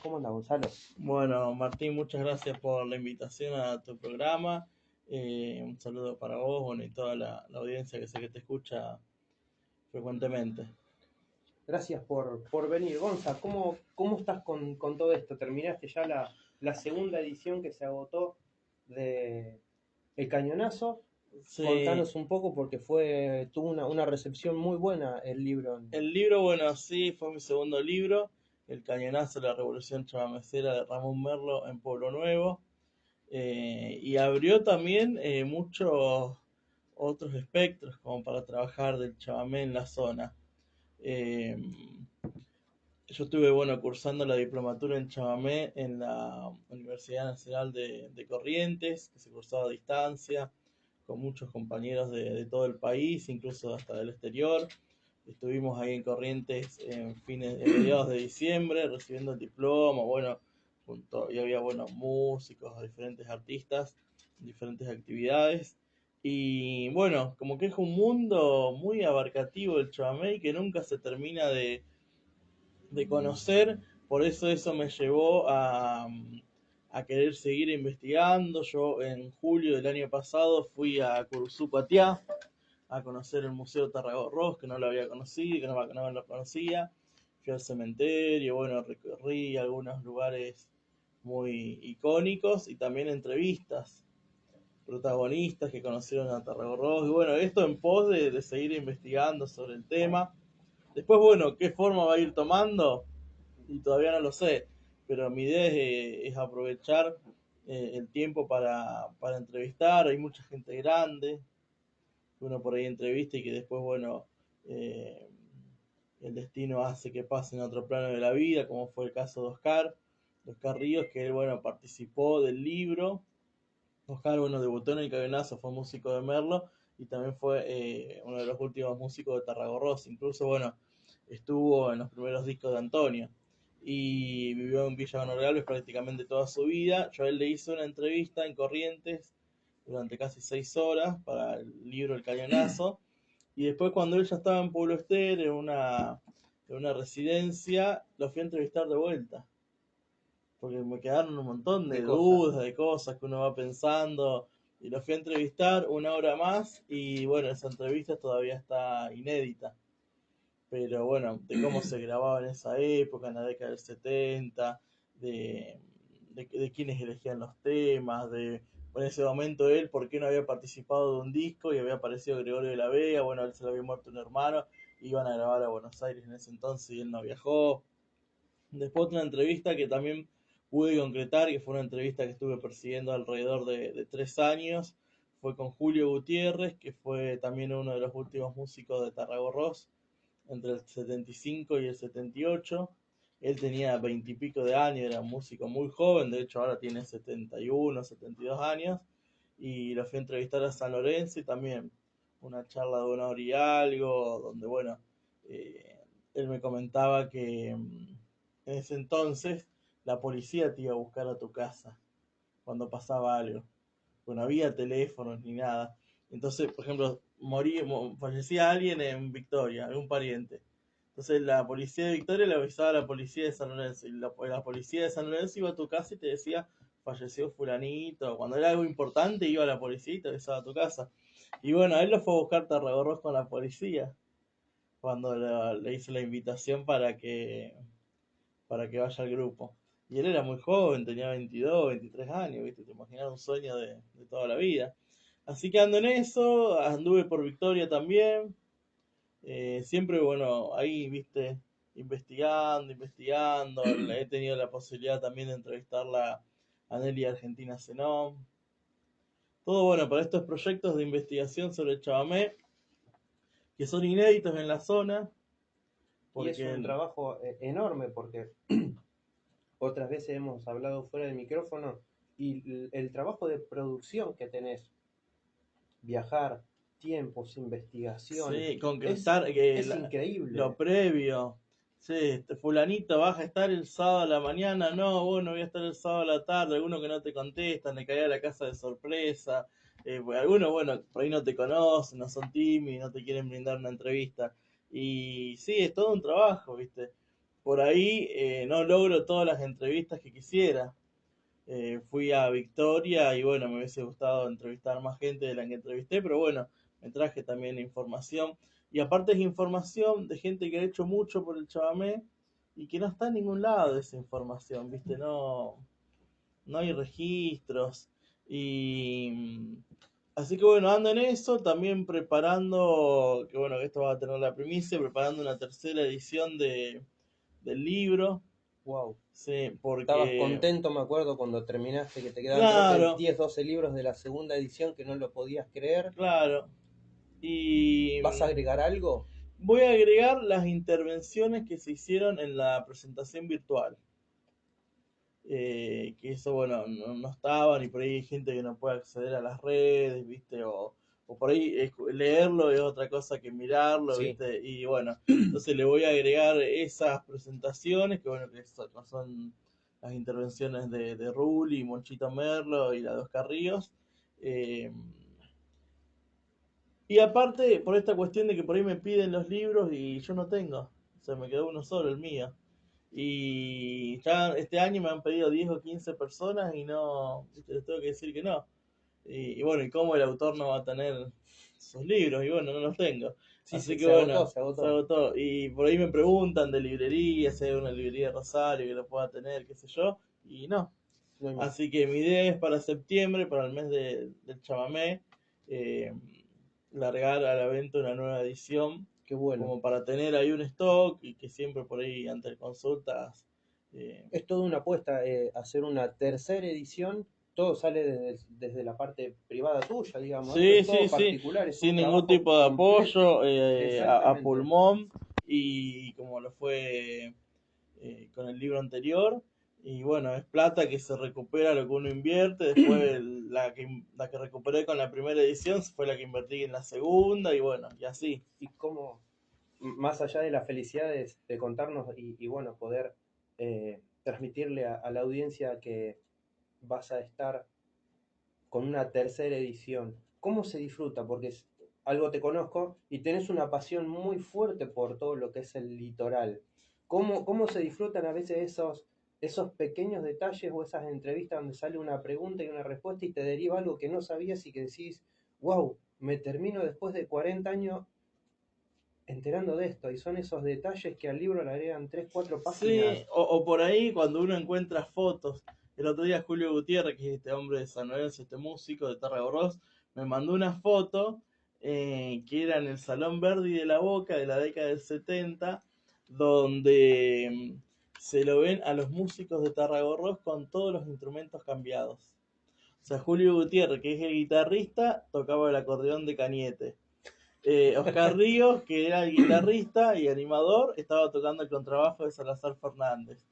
¿Cómo anda, Gonzalo? Bueno, Martín, muchas gracias por la invitación a tu programa. Un saludo para vos, bueno, y toda la audiencia que sé que te escucha frecuentemente. Gracias por venir. Gonza, ¿cómo estás con todo esto? ¿Terminaste ya la segunda edición que se agotó de El Cañonazo? Sí, Contanos un poco porque tuvo una recepción muy buena el libro. el libro, bueno, sí, fue mi segundo libro, El Cañonazo de la Revolución Chavamecera de Ramón Merlo en Pueblo Nuevo. Y abrió también muchos otros espectros como para trabajar del chamamé en la zona. Eh, Yo estuve, bueno, cursando la diplomatura en chamamé en la Universidad Nacional de Corrientes, que se cursaba a distancia, con muchos compañeros de todo el país, incluso hasta del exterior. Estuvimos ahí en Corrientes en mediados de diciembre, recibiendo el diploma, bueno, y había, bueno, músicos, diferentes artistas, diferentes actividades. Y bueno, como que es un mundo muy abarcativo el chamamé y que nunca se termina de conocer, por eso me llevó a querer seguir investigando. Yo en julio del año pasado fui a Curuzú-Patiá a conocer el Museo Tarragorros, que no lo había conocido, que no lo conocía. Fui al cementerio, bueno, recorrí algunos lugares muy icónicos y también entrevistas, protagonistas que conocieron a Tarragorros. Y bueno, esto en pos de seguir investigando sobre el tema. Después, bueno, ¿qué forma va a ir tomando? Y todavía no lo sé, pero mi idea es aprovechar el tiempo para entrevistar. Hay mucha gente grande que uno por ahí entrevista y que después, bueno, eh, el destino hace que pase en otro plano de la vida, como fue el caso de Oscar Ríos, que él, bueno, participó del libro. Oscar, bueno, debutó en el Cabenazo, fue músico de Merlo y también fue uno de los últimos músicos de Tarragorros. Incluso, bueno, estuvo en los primeros discos de Antonio y vivió en Villa Manuel Galvez prácticamente toda su vida. Yo a él le hice una entrevista en Corrientes durante casi 6 horas para el libro El Cañonazo. Y después, cuando él ya estaba en Pueblo Ester, en una residencia, lo fui a entrevistar de vuelta porque me quedaron un montón De de cosas. dudas, de cosas que uno va pensando, y lo fui a entrevistar 1 hora más, y bueno, esa entrevista todavía está inédita, pero bueno, de cómo se grababa en esa época, en la década del 70, de quiénes elegían los temas, en ese momento él, por qué no había participado de un disco y había aparecido Gregorio de la Vega, bueno, él se le había muerto un hermano, iban a grabar a Buenos Aires en ese entonces y él no viajó. Después otra entrevista que también pude concretar, que fue una entrevista que estuve persiguiendo alrededor de 3 años, fue con Julio Gutiérrez, que fue también uno de los últimos músicos de Tarragorros, entre el 75 y el 78. Él tenía 20 y pico de años, era un músico muy joven, de hecho ahora tiene 71, 72 años, y lo fui a entrevistar a San Lorenzo y también una charla de 1 hora y algo, donde bueno, eh, él me comentaba que en ese entonces la policía te iba a buscar a tu casa cuando pasaba algo, pues no había teléfonos ni nada. Entonces, por ejemplo, fallecía alguien en Victoria, algún pariente. Entonces la policía de Victoria le avisaba a la policía de San Lorenzo y la policía de San Lorenzo iba a tu casa y te decía falleció fulanito. Cuando era algo importante iba a la policía y te avisaba a tu casa. Y bueno, a él lo fue a buscar Tarragorros con la policía cuando le hice la invitación para que vaya al grupo. Y él era muy joven, tenía 22, 23 años, ¿viste? Te imaginas un sueño de toda la vida. Así que ando en eso, anduve por Victoria también. Siempre, bueno, ahí, ¿viste? Investigando. He tenido la posibilidad también de entrevistarla a Nelly Argentina Zenón. Todo bueno para estos proyectos de investigación sobre el chamamé, que son inéditos en la zona, Y es un porque trabajo enorme porque otras veces hemos hablado fuera del micrófono y el trabajo de producción que tenés, viajar, tiempos, investigación, sí, es, concretar que es lo increíble. previo. Sí, fulanito, ¿vas a estar el sábado a la mañana? No, bueno, voy a estar el sábado a la tarde. Algunos que no te contestan, le cae a la casa de sorpresa. Pues algunos, bueno, por ahí no te conocen, no son tímidos, no te quieren brindar una entrevista. Y sí, es todo un trabajo, ¿viste? por ahí no logro todas las entrevistas que quisiera. Fui a Victoria y bueno, me hubiese gustado entrevistar más gente de la que entrevisté, pero bueno, me traje también información. Y aparte es información de gente que ha hecho mucho por el chamamé y que no está en ningún lado esa información, ¿viste? No hay registros. Y así que bueno, ando en eso, también preparando, que bueno, que esto va a tener la primicia, preparando una tercera edición del libro. Wow. Sí, Estabas porque, contento, me acuerdo, cuando terminaste, que te quedaban creo que claro, 10 12 libros de la segunda edición que no lo podías creer. claro. Y ¿Vas a agregar algo? voy a agregar las intervenciones que se hicieron en la presentación virtual. Que eso, bueno, no estaban y por ahí hay gente que no puede acceder a las redes, ¿viste? O por ahí leerlo es otra cosa que mirarlo, Sí. ¿viste? Y bueno, entonces le voy a agregar esas presentaciones, que bueno, que son las intervenciones de Rulli, Monchito Merlo y la de Oscar Ríos. Eh, y aparte, por esta cuestión de que por ahí me piden los libros y yo no tengo. O sea, me quedó uno solo, el mío. Y ya este año me han pedido 10 o 15 personas y no, ¿viste? Les tengo que decir que no. Y bueno, ¿y cómo el autor no va a tener sus libros? Y bueno, no los tengo. Sí, Así que se agotó, bueno, se se agotó. agotó. Y por ahí me preguntan de librería, si hay una librería de Rosario que lo pueda tener, qué sé yo. Y no. No hay más. Así que mi idea es para septiembre, para el mes del chamamé, eh, largar a la venta una nueva edición, Qué bueno. como para tener ahí un stock y que siempre por ahí ante consultas. eh, Es toda una apuesta hacer una tercera edición. Todo sale desde la parte privada tuya, digamos. Esto sí, es sí, todo sí, particular, es sin un ningún trabajo tipo de completo. apoyo, a Exactamente. pulmón, y como lo fue con el libro anterior. Y bueno, es plata que se recupera lo que uno invierte. Después la que recuperé con la primera edición fue la que invertí en la segunda y bueno, y así. Y cómo, más allá de la felicidad de contarnos y bueno, poder transmitirle a la audiencia que vas a estar con una tercera edición, ¿cómo se disfruta? Porque algo te conozco y tenés una pasión muy fuerte por todo lo que es el litoral. ¿Cómo se disfrutan a veces esos pequeños detalles o esas entrevistas donde sale una pregunta y una respuesta y te deriva algo que no sabías y que decís, wow, me termino después de 40 años enterando de esto? Y son esos detalles que al libro le agregan 3 4 Sí, páginas. o por ahí cuando uno encuentra fotos. El otro día Julio Gutiérrez, que es este hombre de San Lorenzo, este músico de Tarragorros, me mandó una foto que era en el Salón Verdi de la Boca de la década del 70, donde se lo ven a los músicos de Tarragorros con todos los instrumentos cambiados. O sea, Julio Gutiérrez, que es el guitarrista, tocaba el acordeón de Cañete. Oscar Ríos, que era el guitarrista y animador, estaba tocando el contrabajo de Salazar Fernández.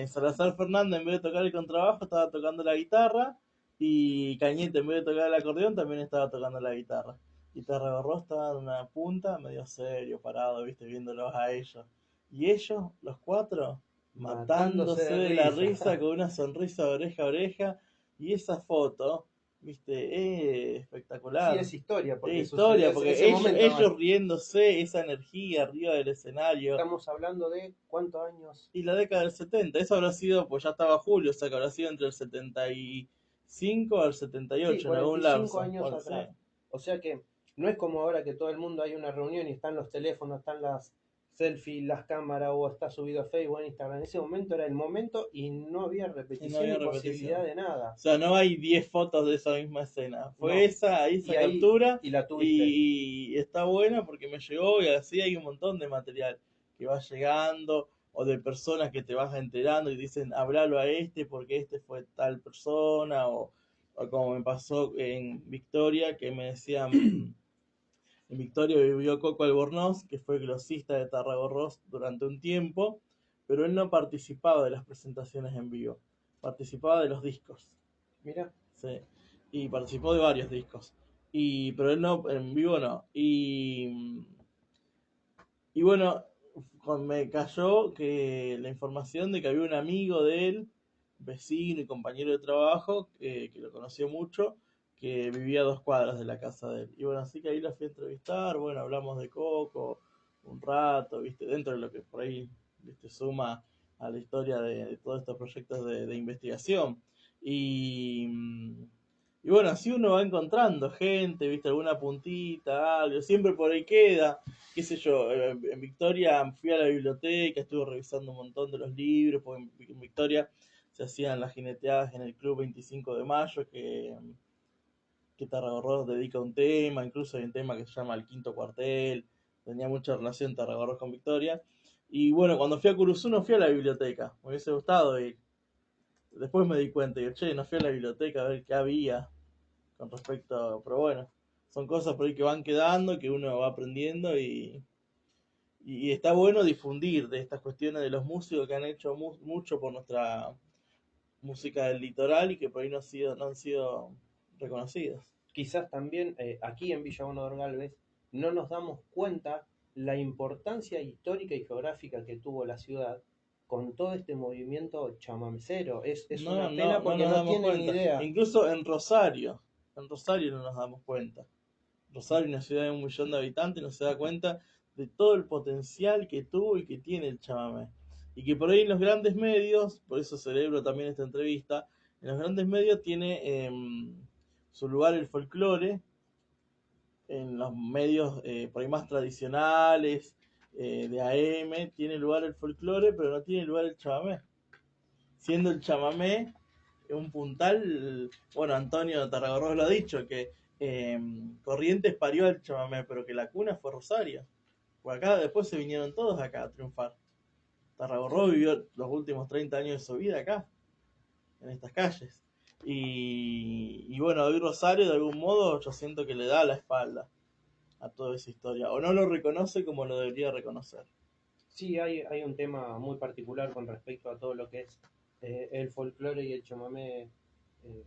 Salazar Fernández, en vez de tocar el contrabajo, estaba tocando la guitarra. Y Cañete, en vez de tocar el acordeón, también estaba tocando la guitarra. Y Tarragorro estaba en una punta, medio serio, parado, viste, viéndolos a ellos. Y ellos, los cuatro, Matándose matándose de de la risa. risa con una sonrisa de oreja a oreja. Y esa foto, viste, es Sí, espectacular. es historia, porque Es sucedió historia, ese porque ellos, momento además. ellos riéndose, esa energía arriba del escenario. Estamos hablando de cuántos años. Y la década del 70, eso habrá sido, pues ya estaba Julio, o sea que habrá sido entre el 75 al Sí, 78, en algún 45 lapso. años Bueno, sí. atrás. O sea que no es como ahora que todo el mundo hay una reunión y están los teléfonos, están las selfies, las cámaras o está subido a Facebook, a Instagram. En ese momento era el momento y no había Y no repetición había ni posibilidad repetición. de nada. O sea, no hay 10 fotos de esa misma escena. Fue No. esa, Y esa ahí, captura y la tuviste. y está buena porque me llegó y así hay un montón de material que va llegando o de personas que te vas enterando y dicen, hablalo a este porque este fue tal persona o como me pasó en Victoria que me decían, en Victoria vivió Coco Albornoz, que fue glosista de Tarragorros durante un tiempo, pero él no participaba de las presentaciones en vivo, participaba de los discos. Mira, Sí. Y participó de varios discos. Pero él no, en vivo no. Y bueno, me cayó que la información de que había un amigo de él, vecino y compañero de trabajo, que lo conoció mucho, que vivía a 2 cuadras de la casa de él. Y bueno, así que ahí la fui a entrevistar, bueno, hablamos de Coco un rato, viste, dentro de lo que por ahí ¿viste? Suma a la historia de todos estos proyectos de investigación. Y, y bueno, así uno va encontrando gente, ¿viste? Alguna puntita, algo, siempre por ahí queda, qué sé yo, en Victoria fui a la biblioteca, estuve revisando un montón de los libros, porque en Victoria se hacían las jineteadas en el Club 25 de Mayo, que Tarragorros dedica un tema, incluso hay un tema que se llama El Quinto Cuartel, tenía mucha relación Tarragorros con Victoria. Y bueno, cuando fui a Curuzú no fui a la biblioteca, me hubiese gustado ir. Después me di cuenta, y che, no fui a la biblioteca a ver qué había con respecto, pero bueno, son cosas por ahí que van quedando, que uno va aprendiendo y está bueno difundir de estas cuestiones de los músicos que han hecho mucho por nuestra música del litoral y que por ahí no han sido reconocidos. Quizás también aquí en Villa Bonador Galvez no nos damos cuenta la importancia histórica y geográfica que tuvo la ciudad con todo este movimiento chamamecero. Es una pena No porque nos no damos tienen ni cuenta. idea. Incluso en Rosario no nos damos cuenta. Rosario, una ciudad de 1 millón de habitantes, no se da cuenta de todo el potencial que tuvo y que tiene el chamamé. Y que por ahí en los grandes medios, por eso celebro también esta entrevista, en los grandes medios tiene su lugar el folclore, en los medios por ahí más tradicionales, de AM, tiene lugar el folclore, pero no tiene lugar el chamamé. Siendo el chamamé un puntal, bueno, Antonio Tarragorros lo ha dicho, que Corrientes parió al chamamé, pero que la cuna fue Rosario. Por acá después se vinieron todos acá a triunfar. Tarragorros vivió los últimos 30 años de su vida acá, en estas calles. Y bueno, hoy Rosario de algún modo yo siento que le da la espalda a toda esa historia, o no lo reconoce como lo debería reconocer. Sí, hay un tema muy particular con respecto a todo lo que es el folclore y el chamamé. eh,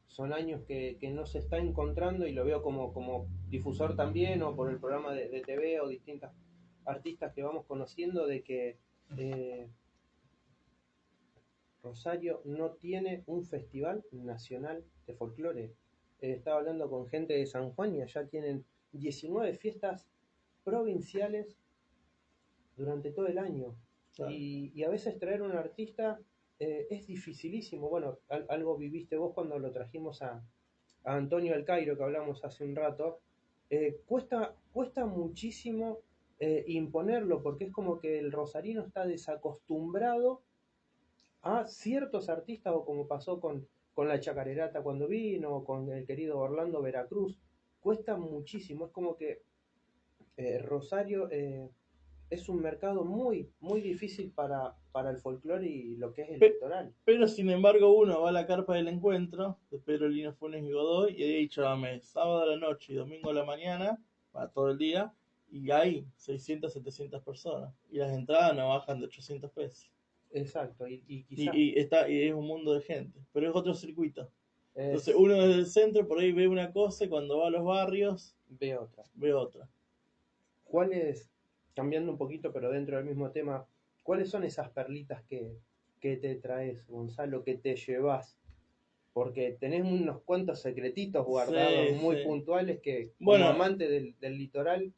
Son años que no se está encontrando y lo veo como difusor también o por el programa de TV o distintas artistas que vamos conociendo de que eh, Rosario no tiene un festival nacional de folclore. Estaba hablando con gente de San Juan y allá tienen 19 fiestas provinciales durante todo el año. Claro. Y a veces traer un artista es dificilísimo. Bueno, algo viviste vos cuando lo trajimos a Antonio El Cairo, que hablamos hace un rato. Cuesta muchísimo imponerlo, porque es como que el rosarino está desacostumbrado a ciertos artistas, o como pasó con la Chacarerata cuando vino, o con el querido Orlando Veracruz. Cuesta muchísimo, es como que Rosario es un mercado muy difícil para el folclore y lo que es el litoral. Pero sin embargo uno va a la carpa del encuentro de Pedro Lino Funes y Godoy y ahí chamamé sábado a la noche y domingo a la mañana, para todo el día, y hay 600, 700 personas. Y las entradas no bajan de 800 pesos. Exacto, y quizás Y es un mundo de gente, pero es otro circuito. Entonces es, uno desde el centro por ahí ve una cosa y cuando va a los barrios ve otra. ve otra. ¿Cuáles, cambiando un poquito, pero dentro del mismo tema, cuáles son esas perlitas que te traes, Gonzalo, que te llevas? Porque tenés unos cuantos secretitos guardados Sí, muy sí. puntuales que como Bueno, amante del litoral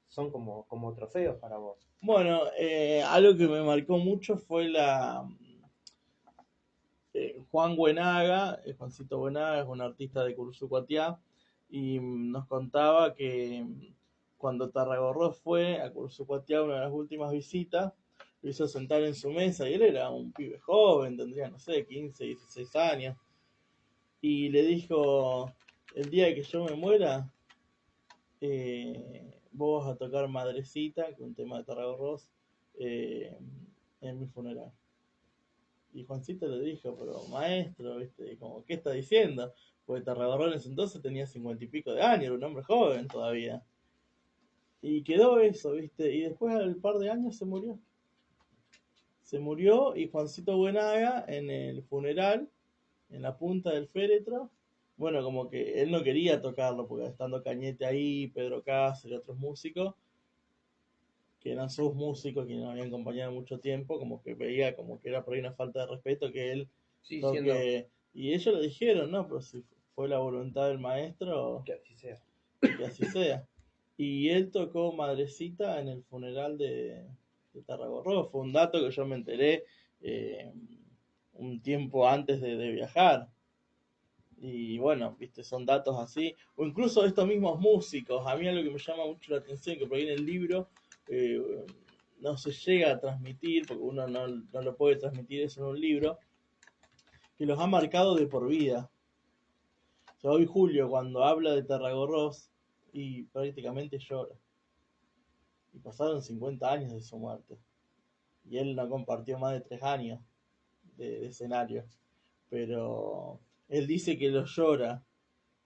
son como trofeos para vos. bueno, algo que me marcó mucho fue Juan Buenaga, Juancito Buenaga es un artista de Cursucuatiá y nos contaba que cuando Tarragorros fue a Cursucuatiá una de las últimas visitas, lo hizo sentar en su mesa y él era un pibe joven, tendría, no sé, 15, 16 años, y le dijo, el día que yo me muera, vos vas a tocar Madrecita, que es un tema de Tarragorros, eh, en mi funeral. Y Juancito le dijo, pero maestro, ¿viste? Como, ¿qué está diciendo? Porque Tarragorros en ese entonces tenía 50 y pico de años, era un hombre joven todavía. Y quedó eso, ¿viste? Y después al par de años se murió. Se murió y Juancito Buenaga en el funeral, en la punta del féretro, bueno, como que él no quería tocarlo, porque estando Cañete ahí, Pedro Cáceres y otros músicos, que eran sus músicos, que nos habían acompañado mucho tiempo, como que veía como que era por ahí una falta de respeto que él Sí, siendo toque. Y ellos le dijeron, no, pero si fue la voluntad del maestro, que así sea. que así sea. Y él tocó Madrecita en el funeral de Tarragorros. Fue un dato que yo me enteré eh, un tiempo antes de viajar. Y bueno, viste, son datos así. O incluso estos mismos músicos. A mí algo que me llama mucho la atención, que por ahí en el libro eh, no se llega a transmitir, porque uno no lo puede transmitir eso en un libro, que los ha marcado de por vida. O sea, hoy Julio, cuando habla de Tarragorros, y prácticamente llora. Y pasaron 50 años de su muerte. Y él no compartió más de 3 años de escenario. Pero él dice que lo llora,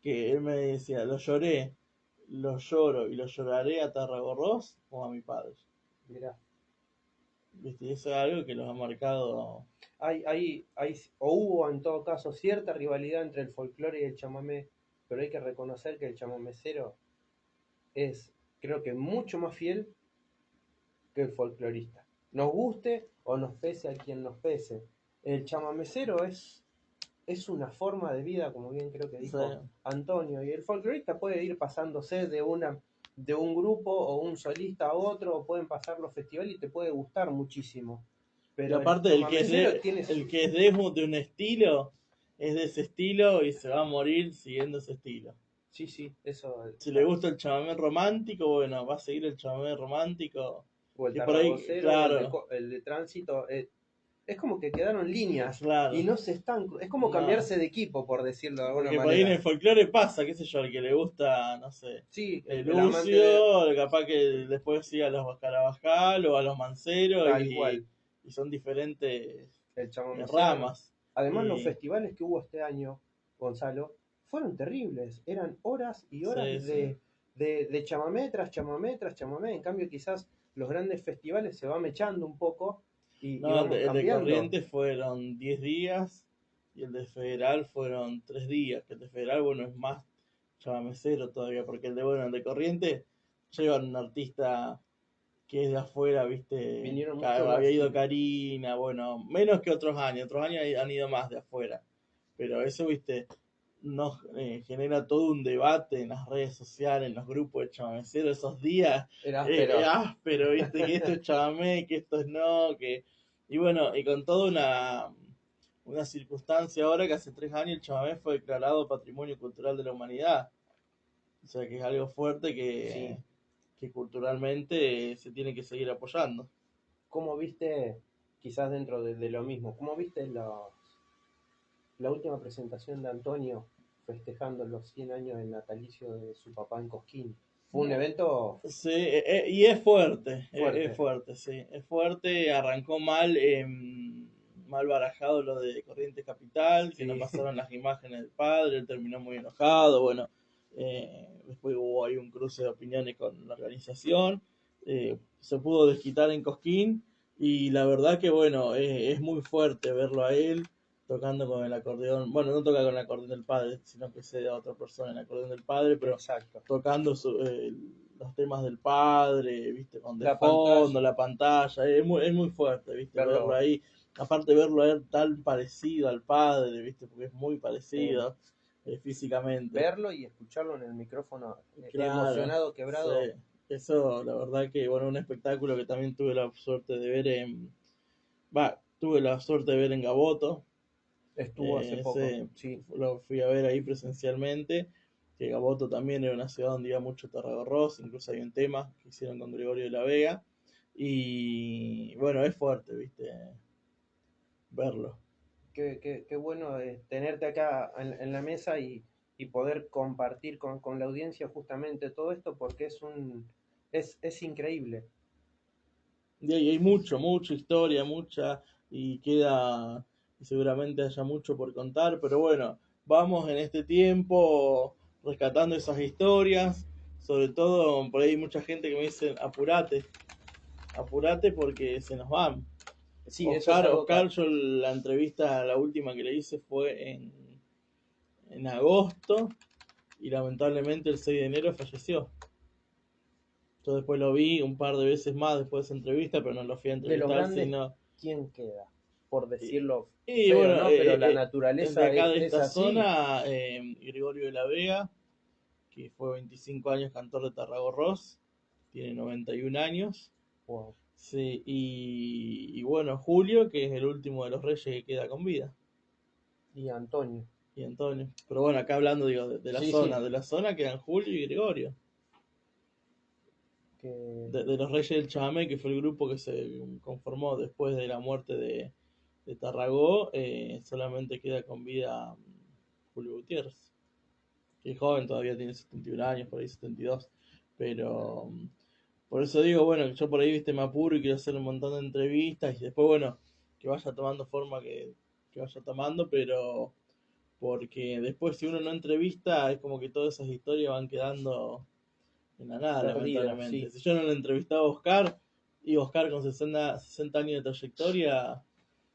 que él me decía, lo lloré, lo lloro y lo lloraré a Tarragorros como a mi padre. Mirá. ¿Viste? Y eso es algo que los ha marcado. O hubo en todo caso cierta rivalidad entre el folclore y el chamamé, pero hay que reconocer que el chamamecero es, creo que, mucho más fiel que el folclorista. Nos guste o nos pese a quien nos pese. El chamamecero es una forma de vida, como bien creo que Sí. dijo Antonio, y el folclorista puede ir pasándose de un grupo o un solista a otro, o pueden pasar los festivales y te puede gustar muchísimo. Y Pero el aparte, chamamecero tiene el su... que es de un estilo, es de ese estilo y se va a morir siguiendo ese estilo. Sí, sí, eso... Si le gusta el chamamé romántico, bueno, va a seguir el chamamé romántico. O el Que por ahí, tarragocero, o claro, el de tránsito, es como que quedaron líneas y claro. no se están... Es como No, cambiarse de equipo, por decirlo de alguna porque por ahí en manera. el folclore pasa, qué sé yo, al que le gusta, no sé, Sí, el amante de... Lucio, capaz que después siga a los Carabajal o a los Manceros Tal cual, y son diferentes el chamamecero, ¿no? ramas. Además, los Y festivales que hubo este año, Gonzalo, fueron terribles. Eran horas y horas sí, sí. de chamamé tras chamamé tras chamamé. En cambio, quizás los grandes festivales se van mechando un poco y No, vamos el de cambiando. Corrientes fueron 10 días y el de Federal fueron 3 días. Que el de Federal, bueno, es más chamamecero todavía, porque el de Corrientes llevan un artista que es de afuera, viste, Vinieron mucho había ido Brasil. Karina, bueno, menos que otros años han ido más de afuera, pero eso, viste, nos genera todo un debate en las redes sociales, en los grupos de chamameceros, esos días Era áspero. áspero, viste, que esto es chamamé, que esto es no, y bueno, y con toda una circunstancia ahora que hace 3 años el chamamé fue declarado Patrimonio Cultural de la Humanidad, o sea que es algo fuerte Sí. que culturalmente se tiene que seguir apoyando. ¿Cómo viste, quizás dentro de lo mismo, cómo viste la última presentación de Antonio festejando los 100 años del natalicio de su papá en Cosquín? Fue un evento Sí, y es fuerte. fuerte, sí, es fuerte, arrancó mal, mal barajado lo de Corrientes Capital, que no Sí, pasaron las imágenes del padre, él terminó muy enojado, bueno, después hubo ahí un cruce de opiniones con la organización, se pudo desquitar en Cosquín, y la verdad que bueno, es muy fuerte verlo a él tocando con el acordeón, bueno, no toca con el acordeón del padre, sino que se da a otra persona el acordeón del padre, pero exacto. tocando los temas del padre, viste, con de La fondo, pantalla, la pantalla, es muy fuerte, viste, verlo verlo, ahí, aparte verlo a él tan parecido al padre, viste, porque es muy eh, parecido físicamente. verlo y escucharlo en el micrófono, Claro, emocionado, sí, quebrado, eso la verdad que, bueno, un espectáculo que también tuve la suerte de ver tuve la suerte de ver en Gaboto, estuvo hace poco. ese Sí, lo fui a ver ahí presencialmente, que Gaboto también era una ciudad donde iba mucho Tarragorros, incluso hay un tema que hicieron con Gregorio de la Vega, y bueno, es fuerte, viste, verlo. qué bueno tenerte acá en la mesa y poder compartir con la audiencia justamente todo esto porque es increíble. Y hay mucha historia, mucha, y queda, y seguramente haya mucho por contar, pero bueno, vamos en este tiempo rescatando esas historias, sobre todo por ahí hay mucha gente que me dice, apurate, apurate porque se nos van. Sí, eso es algo que... Oscar, yo la entrevista, la última que le hice fue en agosto y lamentablemente el 6 de enero falleció. Yo después lo vi un par de veces más después de esa entrevista, pero no lo fui a De los entrevistar, grandes, sino... ¿quién queda? Por Y, decirlo y feo, bueno, ¿no? Pero la de naturaleza acá de es esta así. zona, Gregorio de la Vega, que fue 25 años cantor de Tarragorros, tiene 91 años. Wow. Sí, y bueno, Julio, que es el último de los reyes que queda con vida, Y Antonio. y Antonio. Pero bueno, acá hablando, digo, Sí, sí, de la zona quedan Julio y Gregorio. que De los Reyes del Chamamé, que fue el grupo que se conformó después de la muerte de Tarragó, solamente queda con vida Julio Gutiérrez, que es joven, todavía tiene 71 años, por ahí 72, pero por eso digo, bueno, yo por ahí, viste, me apuro y quiero hacer un montón de entrevistas y después, bueno, que vaya tomando forma que vaya tomando, pero porque después si uno no entrevista es como que todas esas historias van quedando en la nada, perdida, lamentablemente. sí. Si yo no le entrevistaba a Oscar, y Oscar con 60 años de trayectoria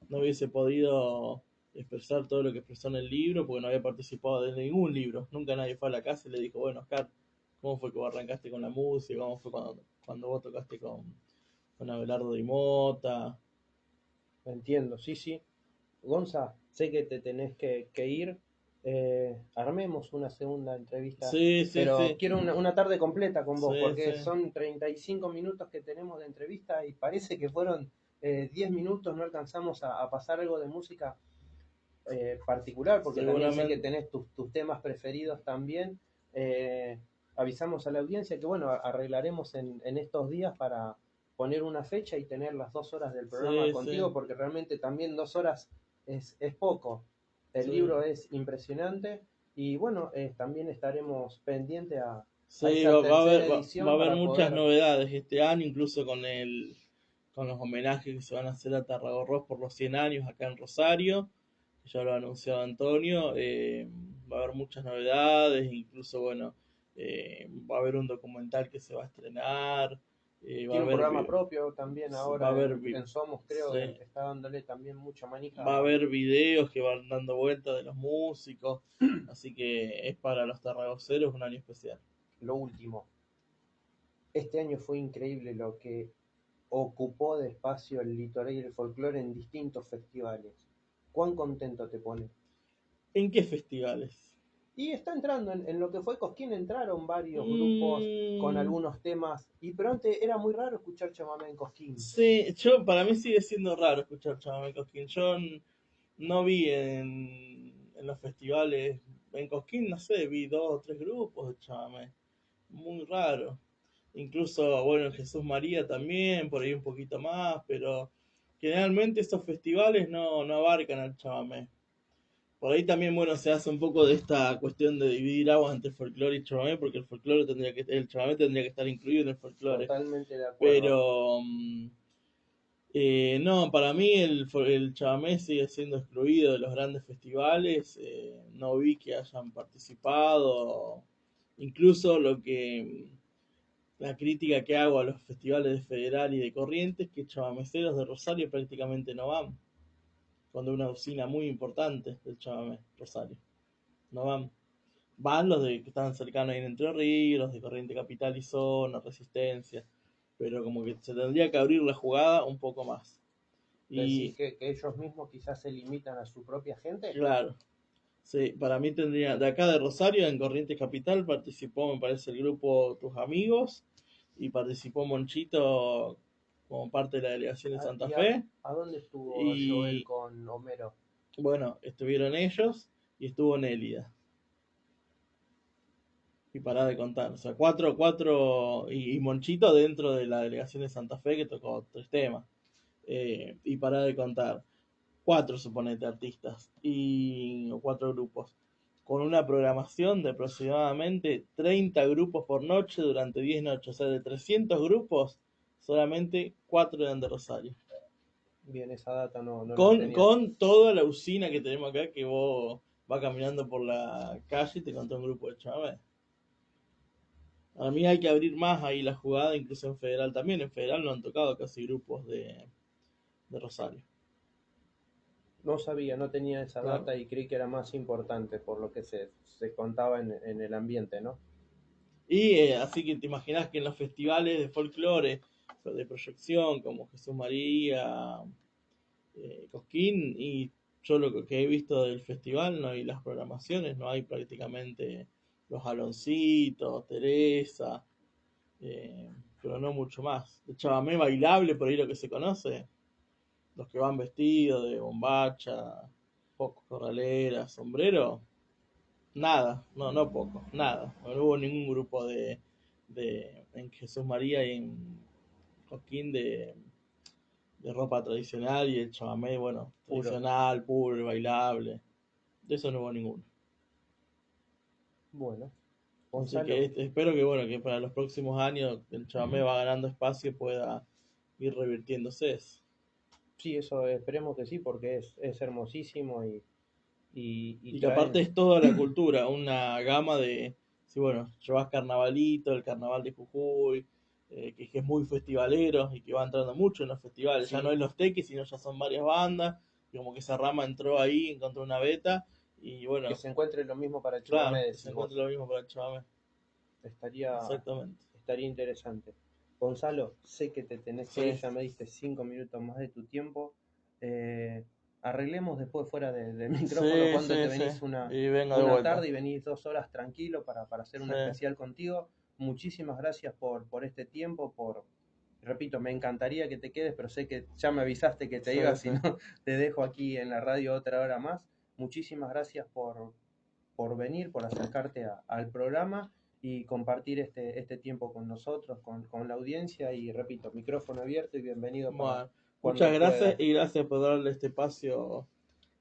no hubiese podido expresar todo lo que expresó en el libro, porque no había participado de ningún libro. Nunca nadie fue a la casa y le dijo, bueno, Oscar, ¿cómo fue que vos arrancaste con la música? ¿Cómo fue cuando vos tocaste con Abelardo Di Mota? Entiendo, sí, sí. Gonza, sé que te tenés que ir. Armemos una segunda entrevista, Sí, sí, pero sí. quiero una tarde completa con vos, Sí, sí. porque son 35 minutos que tenemos de entrevista y parece que fueron 10 minutos, no alcanzamos a pasar algo de música particular, porque también sé que Seguramente. tenés tus temas preferidos también. Eh, Avisamos a la audiencia que, bueno, arreglaremos en estos días para poner una fecha y tener las 2 horas del programa Sí, sí. contigo, porque realmente también 2 horas es poco. El Sí. libro es impresionante y bueno, también estaremos pendientes a Sí, esa tercera va a edición haber para muchas poder... novedades este año, incluso con los homenajes que se van a hacer a Tarragorros por los 100 años acá en Rosario, ya lo ha anunciado Antonio. Va a haber muchas novedades, incluso, bueno, va a haber un documental que se va a estrenar, va a Tiene un haber, programa propio también va a ahora haber, en Somos, creo que sí, está dándole también mucha va a manija. haber videos que van dando vueltas de los músicos, así que es para los tarragoceros un año especial. Lo último, este año fue increíble lo que ocupó de espacio el litoral y el folclore en distintos festivales. ¿Cuán contento te pone? ¿En qué festivales? Y está entrando en lo que fue Cosquín, entraron varios grupos con Mm, algunos temas, pero antes era muy raro escuchar chamamé en Cosquín. sí, para mí sigue siendo raro escuchar Chamamé Cosquín. Yo no vi en los festivales, en Cosquín, no sé, vi 2 o 3 grupos de chamamé. Muy raro. Incluso, bueno, en Jesús María también, por ahí un poquito más, pero generalmente estos festivales no abarcan al chamamé. Por ahí también, bueno, se hace un poco de esta cuestión de dividir aguas entre folclore y chamamé, porque el chamamé tendría que estar incluido en el folclore. Totalmente de acuerdo. Pero no, para mí el chamamé sigue siendo excluido de los grandes festivales. No vi que hayan participado. Incluso la crítica que hago a los festivales de Federal y de Corrientes, que chamameceros de Rosario prácticamente no van, cuando una usina muy importante del chamamé, Rosario, no van. Van los de que están cercanos ahí en Entre Ríos, los de Corriente Capital y Zona, Resistencia, pero como que se tendría que abrir la jugada un poco más. Decís Y que ellos mismos quizás se limitan a su propia gente. claro, sí, para mí tendría, de acá de Rosario, en Corrientes Capital, participó, me parece, el grupo Tus Amigos, y participó Monchito como parte de la delegación de Santa ¿Y Fe, a dónde estuvo Joel y con Homero? bueno, estuvieron ellos, y estuvo Nélida, y pará de contar, o sea, y Monchito dentro de la delegación de Santa Fe, que tocó 3 temas, y pará de contar. 4, suponete, artistas o 4 grupos, con una programación de aproximadamente 30 grupos por noche durante 10 noches. O sea, de 300 grupos, solamente 4 eran de Rosario. Bien, esa data no la Con, tenía. con toda la usina que tenemos acá, que vos vas caminando por la calle y te encontrás un grupo de chavales. A mí hay que abrir más ahí la jugada, incluso en Federal también. En Federal no han tocado casi grupos de Rosario. No sabía, no tenía esa Claro. data y creí que era más importante por lo que se contaba en el ambiente, ¿no? Y así que te imaginas que en los festivales de folclore, de proyección, como Jesús María, Cosquín, y yo lo que he visto del festival, no, y las programaciones, no hay prácticamente los Aloncitos, Teresa, eh, pero no mucho más. De chamamé bailable, por ahí lo que se conoce, los que van vestidos de bombacha, Poco. corralera, sombrero, nada, no poco, nada. No hubo ningún grupo en Jesús María y en Joaquín de ropa tradicional y el chamamé, bueno, Puro. tradicional, puro, bailable. De eso no hubo ninguno. Bueno, Así Gonzalo, que espero que bueno, que para los próximos años el chamamé va ganando espacio y pueda ir revirtiéndose eso. sí, eso esperemos que sí, porque es hermosísimo y Y que trae. aparte es toda la cultura, una gama de, si bueno, llevas carnavalito, el carnaval de Jujuy, que es muy festivalero y que va entrando mucho en los festivales, ya no Sí, en los tequis, sino ya son varias bandas, y como que esa rama entró ahí, encontró una beta, y que bueno, se encuentre lo mismo para el chamamé, claro, que se decís encuentre vos. lo mismo para el chamamé. Estaría, Exactamente. estaría interesante. Gonzalo, sé que te tenés que ir, Sí, ya me diste 5 minutos más de tu tiempo. Eh, arreglemos después fuera del micrófono cuando te sí. venís Y vengo de una vuelta. tarde y venís 2 horas tranquilo para hacer un Sí, especial contigo. Muchísimas gracias por este tiempo, repito, me encantaría que te quedes, pero sé que ya me avisaste que te ibas, sí. si no te dejo aquí en la radio otra hora más. Muchísimas gracias por venir, por acercarte al programa y compartir este tiempo con nosotros, con la audiencia y repito, micrófono abierto y bienvenido para Bueno, muchas cuando gracias puedas. y gracias por darle este espacio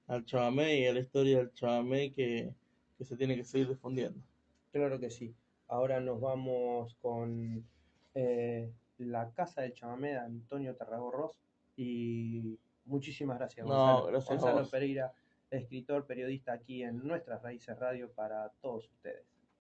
al chamamé y a la historia del chamamé que se tiene que seguir difundiendo. Claro que sí. Ahora nos vamos con La Casa del Chamamé de Antonio Tarragorros y muchísimas gracias, No, Gonzalo. gracias a Gonzalo vos. Pereira, escritor, periodista aquí en Nuestras Raíces Radio para todos ustedes.